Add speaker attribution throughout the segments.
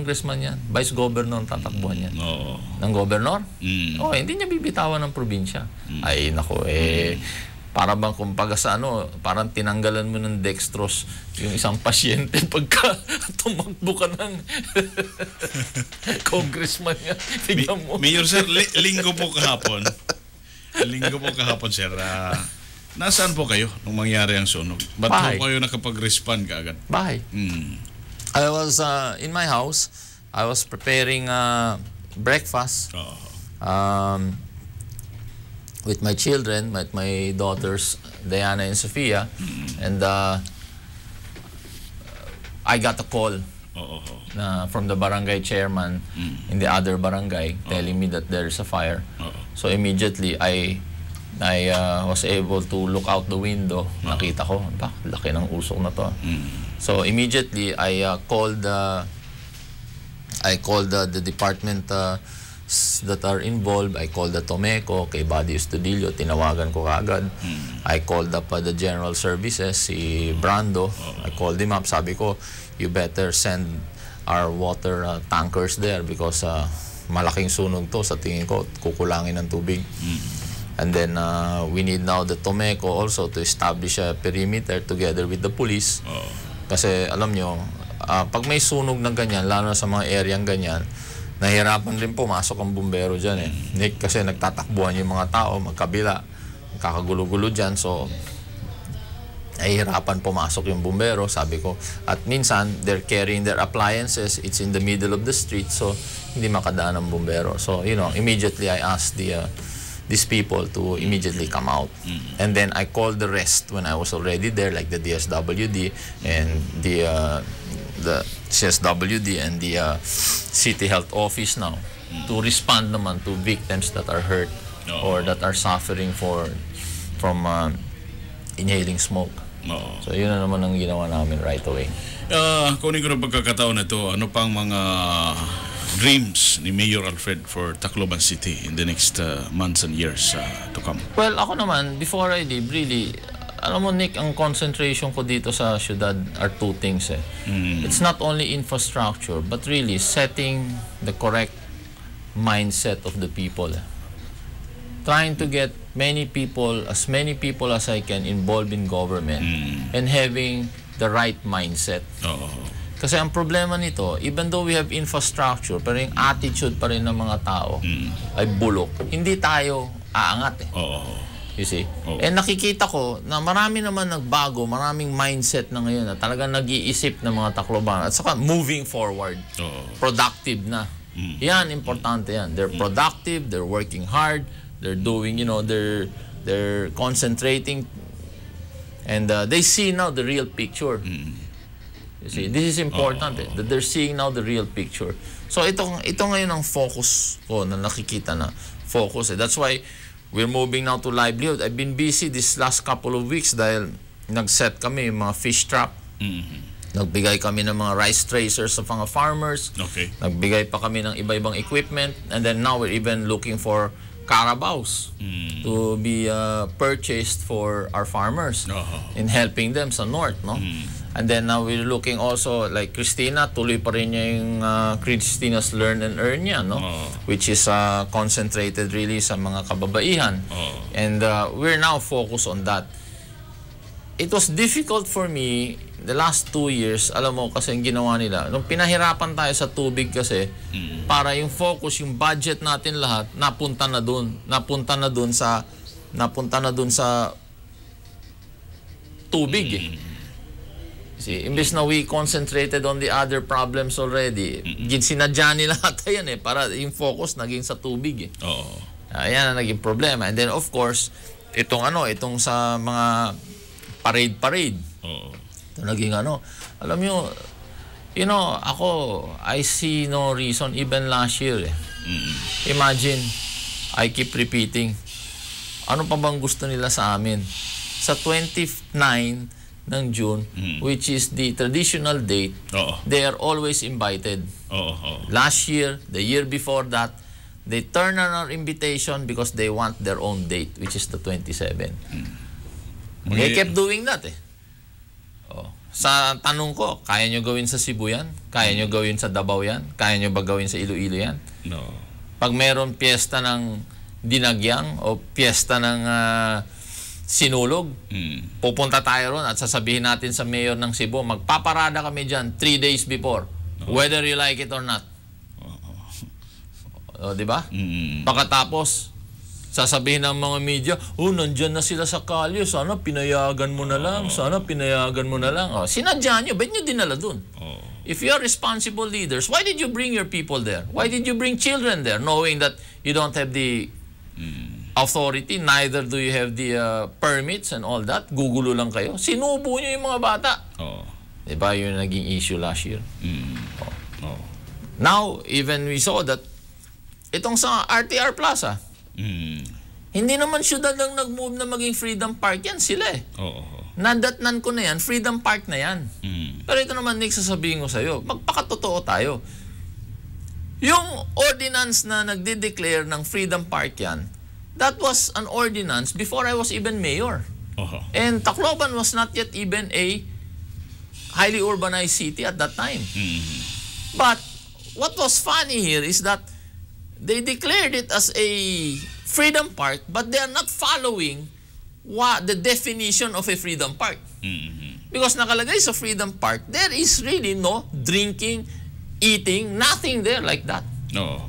Speaker 1: congressman yan. Vice governor ang tatakbuhan yan. Ng governor? Hindi niya bibitawan ng probinsya. Ay, nako, para bang kumbaga sa parang tinanggalan mo ng dextrose yung isang pasyente pagka tumakbo ka ng congressman nga. Tignan mo.
Speaker 2: Mayor sir, linggo po kahapon. Sir. Nasaan po kayo nung mangyari ang sunog? Ba't po kayo nakapag-respond kaagad?
Speaker 1: Bahay. I was in my house. I was preparing breakfast. With my children, my daughters, Diana and Sophia, and I got a call from the barangay chairman in the other barangay telling me that there is a fire. So immediately, I was able to look out the window. Nakita ko, laki ng usok na to. So immediately, I called the department that are involved. I called the Tomeco, kay Buddy Estudillo, tinawagan ko kaagad. I called up the General Services, si Brando. I called him up, sabi ko, you better send our water tankers there because malaking sunog to, sa tingin ko, kukulangin ng tubig. And then we need now the Tomeco also to establish a perimeter together with the police. Kasi alam nyo, pag may sunog ng ganyan, lalo na sa mga areang ganyan, nahihirapan din pumasok ang bumbero dyan Nick, kasi nagtatakbuhan yung mga tao, magkabila, kakagulo-gulo dyan, so nahihirapan pumasok yung bumbero, sabi ko. At minsan, they're carrying their appliances, it's in the middle of the street, so hindi makadaan ang bumbero. So, immediately I asked these people to immediately come out. And then I called the rest when I was already there, like the DSWD and the CSWD and the City Health Office now to respond naman to victims that are hurt or that are suffering from inhaling smoke. So yun na naman ang ginawa namin right away.
Speaker 2: Kunin ko na pagkakataon na ito, ano pang mga dreams ni Mayor Alfred for Tacloban City in the next months and years to come?
Speaker 1: Well, ako naman, before I leave, really, alam mo Nick, ang concentration ko dito sa syudad are two things It's not only infrastructure, but really setting the correct mindset of the people. Trying to get many people as I can involved in government and having the right mindset. Kasi ang problema nito, even though we have infrastructure, pero yung attitude pa rin ng mga tao ay bulok. Hindi tayo aangat You see? Nakikita ko na marami naman nagbago, maraming mindset na ngayon na talagang nag-iisip ng mga Tacloban at saka moving forward. Productive na. Yan, importante yan. They're productive, they're working hard, they're doing, they're concentrating and they see now the real picture. You see, this is important that they're seeing now the real picture. So ito ngayon ang focus ko na nakikita na focus. That's why we're moving now to livelihood. I've been busy this last couple of weeks dahil nag-set kami mga fish trap. Nagbigay kami ng mga rice tracers sa mga farmers. Nagbigay pa kami ng iba-ibang equipment. And then now we're even looking for carabaos to be purchased for our farmers in helping them sa north. And then now we're looking also, like Christina, tuloy pa rin niya yung Christina's Learn and Earn niya, which is concentrated really sa mga kababaihan. And we're now focused on that. It was difficult for me the last 2 years, alam mo, kasi yung ginawa nila. Nung pinahirapan tayo sa tubig kasi, para yung focus, yung budget natin lahat, napunta na dun sa tubig See, imbes na we concentrated on the other problems already, sinadya nila ata yan para yung focus naging sa tubig Ayan ang naging problema. And then of course, itong sa mga parade. Ito naging alam nyo, ako, I see no reason even last year Imagine, I keep repeating, ano pa bang gusto nila sa amin? Sa 29 ng June, which is the traditional date, they are always invited. Last year, the year before that, they turn on our invitation because they want their own date, which is the 27. They kept doing that Sa tanong ko, kaya nyo gawin sa Cebu yan? Kaya nyo gawin sa Davao yan? Kaya nyo ba gawin sa Iloilo yan?
Speaker 2: No.
Speaker 1: Pag meron piyesta ng dinagyang o piyesta ng sinulog, pupunta tayo ron at sasabihin natin sa mayor ng Cebu, magpaparada kami dyan 3 days before, whether you like it or not. O, di ba? Pagkatapos, sasabihin ng mga media, nandyan na sila sa kalye, sana pinayagan mo na lang, sana pinayagan mo na lang. Sinadya nyo, ba't nyo dinala dun? If you are responsible leaders, why did you bring your people there? Why did you bring children there, knowing that you don't have the authority, neither do you have the permits and all that? Gugulo lang kayo. Sinubo nyo yung mga bata. Diba yun naging issue last year? Now, even we saw that itong sa RTR Plaza, hindi naman syudad lang nag-move na maging Freedom Park yan, sila eh. Nadatnan ko na yan, Freedom Park na yan. Pero ito naman, Nick, sasabihin ko sa'yo, magpakatotoo tayo. Yung ordinance na nagde-declare ng Freedom Park yan, that was an ordinance before I was even mayor. And Tacloban was not yet even a highly urbanized city at that time. But what was funny here is that they declared it as a Freedom Park, but they are not following the definition of a Freedom Park. Because nakalagay sa Freedom Park, there is really no drinking, eating, nothing there like that.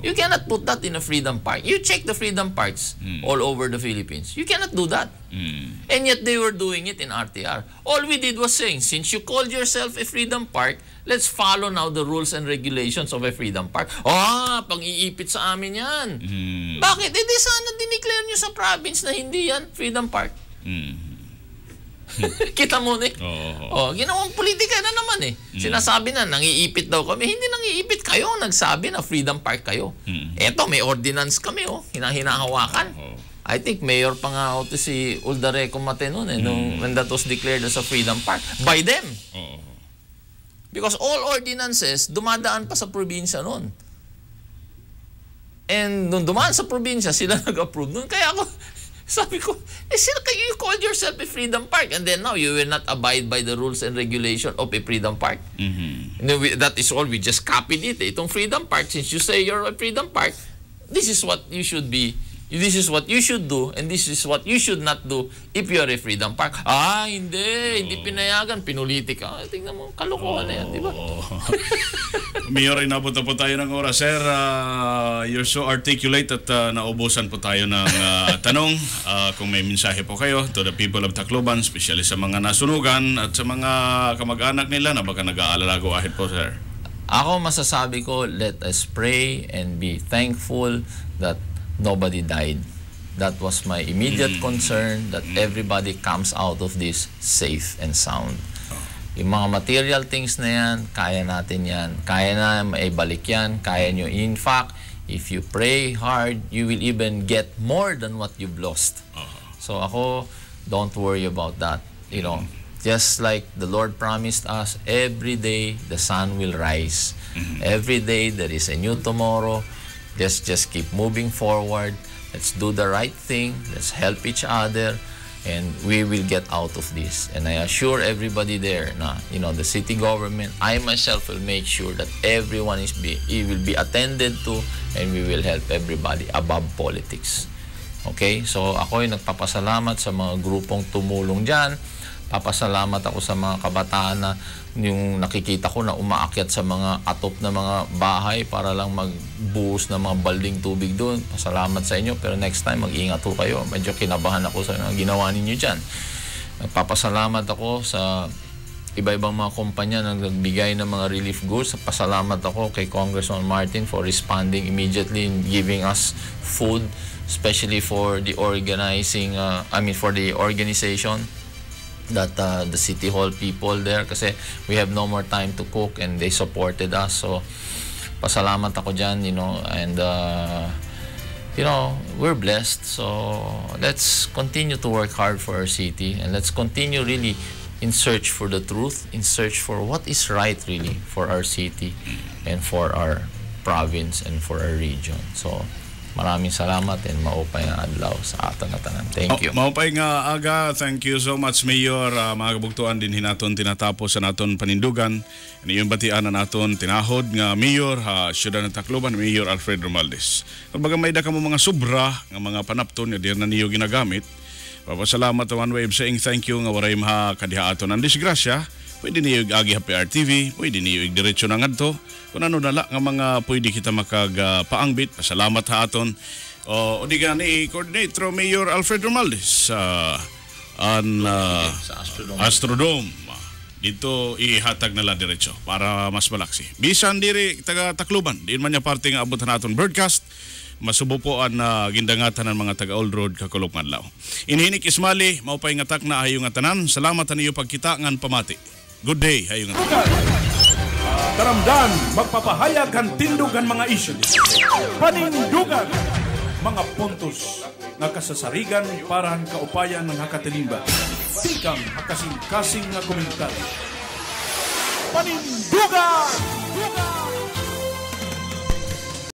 Speaker 1: You cannot put that in a Freedom Park. You check the Freedom Parks all over the Philippines. You cannot do that. And yet they were doing it in RTR. All we did was saying, since you called yourself a Freedom Park, let's follow now the rules and regulations of a Freedom Park. Pang-iipit sa amin yan. Bakit? Di sana dineclare nyo sa province na hindi yan Freedom Park. Kita mo, Nick? Ginawang politika na naman eh. Sinasabi na, nangiipit daw kami. Hindi nangiipit kayo. Nagsabi na Freedom Park kayo. Eto, may ordinance kami, hinahawakan. I think mayor pa nga ito si Uldareco Mate noon when that was declared as a Freedom Park. By them. Because all ordinances, dumadaan pa sa probinsya noon. And nung dumaan sa probinsya, sila nag-approve noon. Kaya ako, sabi ko, you called yourself a Freedom Park and then now you will not abide by the rules and regulation of a Freedom Park. That is all. We just copied it. Itong Freedom Park, since you say you're a Freedom Park, this is what you should be. This is what you should do and this is what you should not do if you're a Freedom Park. Hindi pinayagan, pinulitika. Tingnan mo, kalokohan na yan, di ba?
Speaker 2: Mayor, inabot na po tayo ng oras. Sir, you're so articulate at naubusan po tayo ng tanong. Kung may mensahe po kayo to the people of Tacloban, especially sa mga nasunugan at sa mga kamag-anak nila na baka nag-aalala, go ahead po, sir.
Speaker 1: Ako masasabi ko, let us pray and be thankful that nobody died. That was my immediate concern, that everybody comes out of this safe and sound. Yung mga material things na yan, kaya natin yan. Kaya na maibalik yan. Kaya nyo. In fact, if you pray hard, you will even get more than what you've lost. So ako, don't worry about that. You know, just like the Lord promised us, every day the sun will rise. Every day there is a new tomorrow. Let's just keep moving forward. Let's do the right thing. Let's help each other. And we will get out of this. And I assure everybody there na, the city government, I myself will make sure that everyone will be attended to and we will help everybody above politics. Okay? So ako ay nagpapasalamat sa mga grupong tumulong dyan. Papasalamat ako sa mga kabataan na yung nakikita ko na umaakyat sa mga atop na mga bahay para lang magbuhos ng mga balding tubig doon. Pasalamat sa inyo, pero next time mag-ingat po kayo. Medyo kinabahan ako sa mga ginawa ninyo dyan. Nagpapasalamat ako sa iba-ibang mga kumpanya na nagbigay ng mga relief goods. Pasalamat ako kay Congressman Martin for responding immediately and giving us food, especially for the for the organization that the City Hall people there, kasi we have no more time to cook and they supported us. So pasalamat ako dyan, and we're blessed. So let's continue to work hard for our city and let's continue really in search for the truth, in search for what is right really for our city and for our province and for our region. So Maraming salamat and maupay nga adlaw sa aton na tanan. Thank you.
Speaker 2: Maupay nga aga. Thank you so much, Mayor. Mga kabugtuan din hinaton tinatapos sa naton panindugan. Iyong batian na naton tinahod nga Mayor Syudad ng Tacloban, Mayor Alfred Romualdez. Kapag may da ka mo mga sobra nga mga panapton nga di na niyo ginagamit, papasalamat one way of saying thank you nga waray maha kadihaaton ang disgrasya. Pwede niyo agi ha PRTV, pwede niyo diretso na ngadto. Kung ano nala nga mga pwede kita makagpaangbit, pasalamat ha aton. O di gani Coordinator Mayor Alfred Romualdez sa Astrodome. Dito ihatag nala diretso para mas malaksi. Bisan diri taga Tacloban, diin man niya parte nga abot naton broadcast. Masubo po ang gindangatan ng mga taga Old Road kakulog ngadlaw. Inhinik Ismali, maupay nga tak na ayo nga tanan. Salamat sa niyo pagkita ngan pamati. Good day, ayo nga tanan.
Speaker 3: Karamdan, magpapahayag ang tindugan mga issues. Panindugan, mga puntos nga kasasarigan para ang kaupayan ng hakatilimba. Tikang hakasing-kasing nga komentaryo. Panindugan!